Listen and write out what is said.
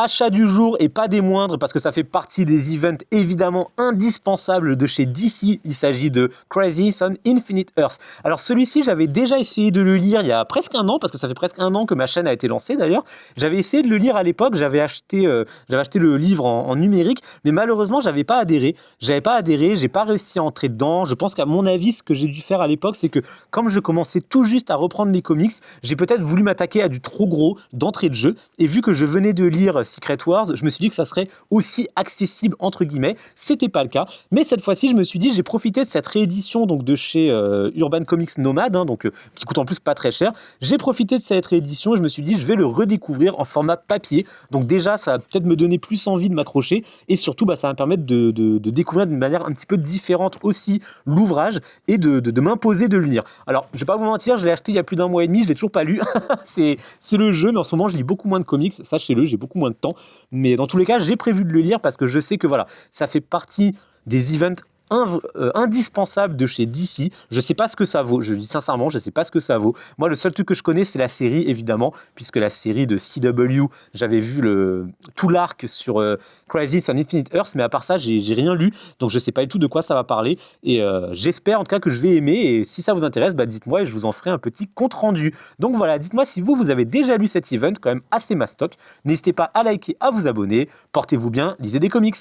Achat du jour et pas des moindres parce que ça fait partie des events évidemment indispensables de chez DC. Il s'agit de Crisis on Infinite Earths. Alors celui-ci, j'avais déjà essayé de le lire il y a presque un an, parce que ça fait presque un an que ma chaîne a été lancée d'ailleurs. J'avais essayé de le lire à l'époque, j'avais acheté le livre en numérique, mais malheureusement, j'avais pas adhéré, j'ai pas réussi à entrer dedans. Je pense qu'à mon avis, ce que j'ai dû faire à l'époque, c'est que comme je commençais tout juste à reprendre les comics, j'ai peut-être voulu m'attaquer à du trop gros d'entrée de jeu, et vu que je venais de lire Secret Wars, je me suis dit que ça serait aussi accessible entre guillemets. C'était pas le cas, mais cette fois-ci je me suis dit, j'ai profité de cette réédition donc de chez Urban Comics Nomad, qui coûte en plus pas très cher. J'ai profité de cette réédition et je me suis dit, je vais le redécouvrir en format papier. Donc déjà, ça va peut-être me donner plus envie de m'accrocher, et surtout ça va me permettre de découvrir d'une manière un petit peu différente aussi l'ouvrage, et de m'imposer de le lire. Alors je vais pas vous mentir, je l'ai acheté il y a plus d'un mois et demi, je l'ai toujours pas lu. c'est le jeu, mais en ce moment je lis beaucoup moins de comics, sachez-le, j'ai beaucoup moins de temps, mais dans tous les cas j'ai prévu de le lire parce que je sais que voilà, ça fait partie des events indispensables de chez DC. Je sais pas ce que ça vaut, je dis sincèrement, je sais pas ce que ça vaut. Moi, le seul truc que je connais, c'est la série, évidemment, puisque la série de CW, j'avais vu tout l'arc sur Crisis on Infinite Earths, mais à part ça, j'ai rien lu, donc je sais pas du tout de quoi ça va parler, et j'espère en tout cas que je vais aimer, et si ça vous intéresse, dites-moi et je vous en ferai un petit compte rendu. Donc voilà, dites-moi si vous avez déjà lu cet event, quand même assez mastoc. N'hésitez pas à liker, à vous abonner, portez-vous bien, lisez des comics.